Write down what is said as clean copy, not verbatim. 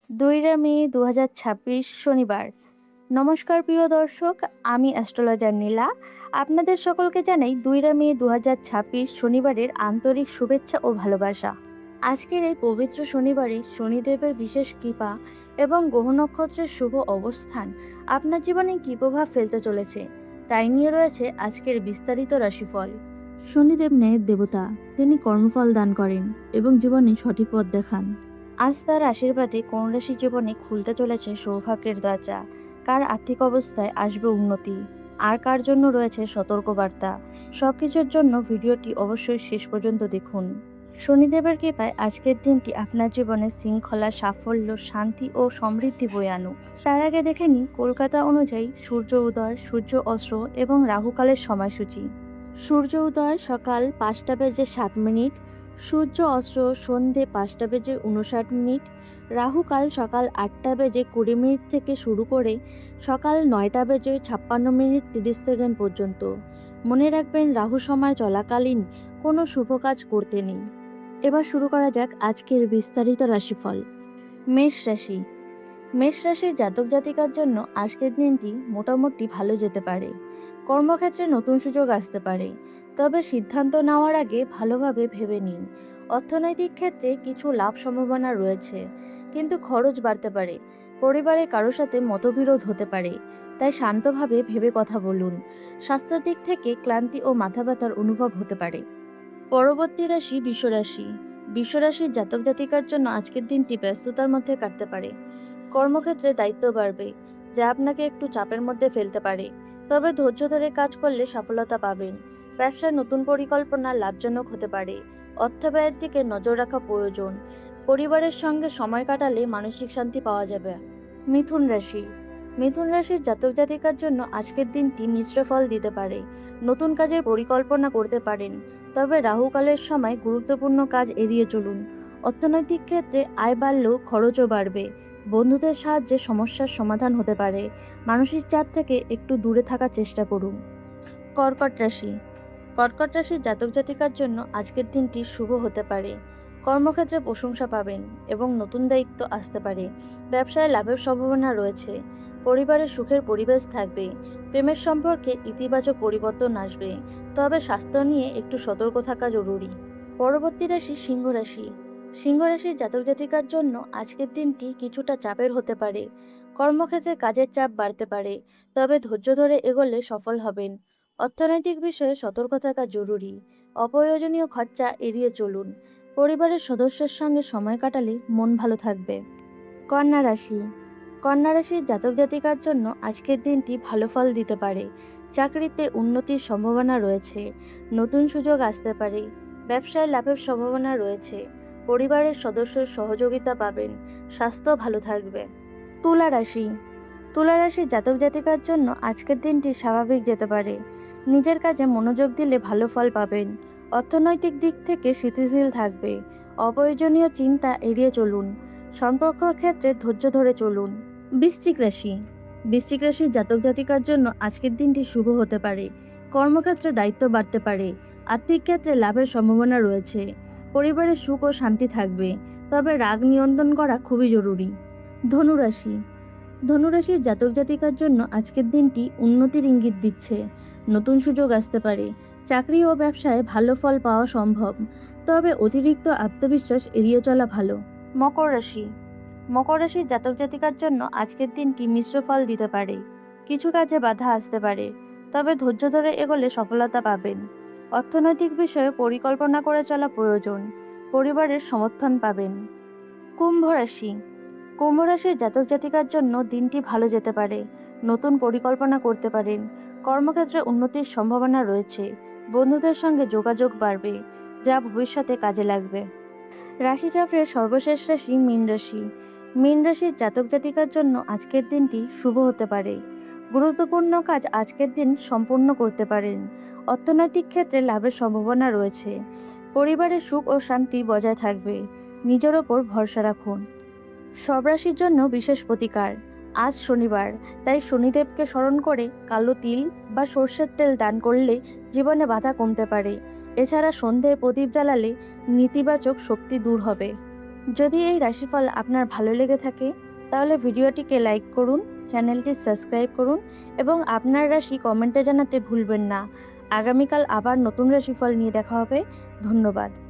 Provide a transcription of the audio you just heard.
2 মে 2026 শনিবার। নমস্কার প্রিয় দর্শক, আমি অ্যাস্ট্রোলজার নীলা। আপনাদের সকলকে জানাই 2 মে 2026 শনিবারের আন্তরিক শুভেচ্ছা ও ভালোবাসা। আজকের এই পবিত্র শনিবারে শনিদেবের বিশেষ কৃপা এবং গ্রহ নক্ষত্রের শুভ অবস্থান আপনার জীবনে কী প্রভাব ফেলতে চলেছে তাই নিয়ে রয়েছে আজকের বিস্তারিত রাশিফল। শনিদেব ন্যায়ের দেবতা, তিনি কর্মফল দান করেন এবং জীবনে সঠিক পথ দেখান। আজ তার আশীর্বাদে কোন রাশি জীবনে খুলতে চলেছে সৌভাগ্যের দরজা, কার আর্থিক অবস্থায় আসবে উন্নতি, আর কার জন্য রয়েছে সতর্কবার্তা। সবকিছুর জন্য ভিডিওটি অবশ্যই শেষ পর্যন্ত দেখুন। শনিদেবের কৃপায় আজকের দিনটি আপনার জীবনে শৃঙ্খলা, সাফল্য, শান্তি ও সমৃদ্ধি বয়ে আনুক। তার আগে দেখে নিন কলকাতা অনুযায়ী সূর্য উদয়, সূর্য অস্ত এবং রাহুকালের সময়সূচি। সূর্য উদয় সকাল 5টা বেজে 7 মিনিট, সূর্য অস্ত সন্ধে 5টা বেজে 59 মিনিট, রাহুকাল সকাল 8টা বেজে 20 মিনিট থেকে শুরু করে সকাল 9টা বেজে 56 মিনিট 30 সেকেন্ড পর্যন্ত। মনে রাখবেন, রাহু সময় চলাকালীন কোনো শুভ কাজ করতে নেই। এবার শুরু করা যাক আজকের বিস্তারিত রাশিফল। মেষ রাশি। মেষ রাশির জাতক জাতিকার জন্য আজকের দিনটি মোটামুটি ভালো যেতে পারে। কর্মক্ষেত্রে নতুন সুযোগ আসতে পারে, তবে সিদ্ধান্ত নেওয়ার আগে ভালোভাবে ভেবে নিন। অর্থনৈতিক ক্ষেত্রে কিছু লাভ সম্ভাবনা রয়েছে, কিন্তু খরচ বাড়তে পারে। পরিবারে কারোর সাথে মতবিরোধ হতে পারে, তাই শান্তভাবে ভেবে কথা বলুন। স্বাস্থ্যের দিক থেকে ক্লান্তি ও মাথা ব্যথার অনুভব হতে পারে। পরবর্তী রাশি বৃষরাশি। বৃষরাশির জাতক জাতিকার জন্য আজকের দিনটি ব্যস্ততার মধ্যে কাটতে পারে। কর্মক্ষেত্রে দায়িত্ব বাড়বে, যা আপনাকে একটু চাপের মধ্যে ফেলতে পারে, তবে ধৈর্য ধরে কাজ করলে সফলতা পাবেন। ব্যবসায় নতুন পরিকল্পনা লাভজনক হতে পারে। অর্থ ব্যয়ের দিকে নজর রাখা প্রয়োজন। পরিবারের সঙ্গে সময় কাটালে মানসিক শান্তি পাওয়া যাবে। মিথুন রাশি। মিথুন রাশির জাতক জাতিকার জন্য আজকের দিনটি মিশ্র ফল দিতে পারে। নতুন কাজের পরিকল্পনা করতে পারেন, তবে রাহুকালের সময় গুরুত্বপূর্ণ কাজ এড়িয়ে চলুন। অর্থনৈতিক ক্ষেত্রে আয় বাড়লেও খরচও বাড়বে। বন্ধুদের সাহায্যে সমস্যার সমাধান হতে পারে। মানসিক চাপ থেকে একটু দূরে থাকার চেষ্টা করুন। কর্কট রাশি। কর্কট রাশির জাতক জাতিকার জন্য আজকের দিনটি শুভ হতে পারে। কর্মক্ষেত্রে প্রশংসা পাবেন এবং নতুন দায়িত্ব আসতে পারে। ব্যবসায় লাভের সম্ভাবনা রয়েছে। পরিবারে সুখের পরিবেশ থাকবে। প্রেমের সম্পর্কে ইতিবাচক পরিবর্তন আসবে, তবে স্বাস্থ্য নিয়ে একটু সতর্ক থাকা জরুরি। পরবর্তী রাশি সিংহ রাশি। সিংহ রাশির জাতক জাতিকার জন্য আজকের দিনটি কিছুটা চাপের হতে পারে। কর্মক্ষেত্রে কাজের চাপ বাড়তে পারে, তবে ধৈর্য ধরে এগোলে সফল হবেন। অর্থনৈতিক বিষয়ে সতর্ক থাকা জরুরি। অপ্রয়োজনীয় খরচা এড়িয়ে চলুন। পরিবারের সদস্যের সঙ্গে সময় কাটালে মন ভালো থাকবে। কন্যা রাশি। কন্যা রাশির জাতক জাতিকার জন্য আজকের দিনটি ভালো ফল দিতে পারে। চাকরিতে উন্নতির সম্ভাবনা রয়েছে। নতুন সুযোগ আসতে পারে। ব্যবসায় লাভের সম্ভাবনা রয়েছে। পরিবারের সদস্যের সহযোগিতা পাবেন। স্বাস্থ্য ভালো থাকবে। তুলা রাশি। তুলা রাশির জাতক জাতিকার জন্য আজকের দিনটি স্বাভাবিক যেতে পারে। নিজের কাজে মনোযোগ দিলে ভালো ফল পাবেন। অর্থনৈতিক দিক থেকে স্থিতিশীল থাকবে। অপ্রয়োজনীয় চিন্তা এড়িয়ে চলুন। সম্পর্কের ক্ষেত্রে ধৈর্য ধরে চলুন। বৃশ্চিক রাশি। বৃশ্চিক রাশির জাতক জাতিকার জন্য আজকের দিনটি শুভ হতে পারে। কর্মক্ষেত্রে দায়িত্ব বাড়তে পারে। আর্থিক ক্ষেত্রে লাভের সম্ভাবনা রয়েছে। পরিবারে সুখ ও শান্তি থাকবে, তবে রাগ নিয়ন্ত্রণ করা খুবই জরুরি। ধনুরাশি। ধনুরাশির জাতক জাতিকার জন্য আজকের দিনটি উন্নতির ইঙ্গিত দিচ্ছে। নতুন সুযোগ আসতে পারে। চাকরি ও ব্যবসায় ভালো ফল পাওয়া সম্ভব, তবে অতিরিক্ত আত্মবিশ্বাস এড়িয়ে চলা ভালো। মকর রাশি। মকর রাশির জাতক জাতিকার জন্য আজকের দিনটি মিশ্র ফল দিতে পারে। কিছু কাজে বাধা আসতে পারে, তবে ধৈর্য ধরে এগোলে সফলতা পাবেন। অর্থনৈতিক বিষয়ে পরিকল্পনা করে চলা প্রয়োজন। পরিবারের সমর্থন পাবেন। কুম্ভ রাশি। কুম্ভ রাশির জাতক জাতিকার জন্য দিনটি ভালো যেতে পারে। নতুন পরিকল্পনা করতে পারেন। কর্মক্ষেত্রে উন্নতির সম্ভাবনা রয়েছে। বন্ধুদের সঙ্গে যোগাযোগ বাড়বে, যা ভবিষ্যতে কাজে লাগবে। রাশিচক্রের সর্বশেষ রাশি মীন রাশি। মীন রাশির জাতক জাতিকার জন্য আজকের দিনটি শুভ হতে পারে। গুরুত্বপূর্ণ কাজ আজকের দিন সম্পূর্ণ করতে পারেন। অর্থনৈতিক ক্ষেত্রে লাভের সম্ভাবনা রয়েছে। পরিবারের সুখ ও শান্তি বজায় থাকবে। নিজের ওপর ভরসা রাখুন। সব রাশির জন্য বিশেষ প্রতিকার। আজ শনিবার, তাই শনিদেবকে স্মরণ করে কালো তিল বা সর্ষের তেল দান করলে জীবনে বাধা কমতে পারে। এছাড়া সন্ধ্যের প্রদীপ জ্বালালে নেতিবাচক শক্তি দূর হবে। যদি এই রাশিফল আপনার ভালো লেগে থাকে তাহলে ভিডিওটিকে লাইক করুন, চ্যানেলটি সাবস্ক্রাইব করুন এবং আপনার রাশি কমেন্টে জানাতে ভুলবেন না। আগামীকাল আবার নতুন রাশিফল নিয়ে দেখা হবে। ধন্যবাদ।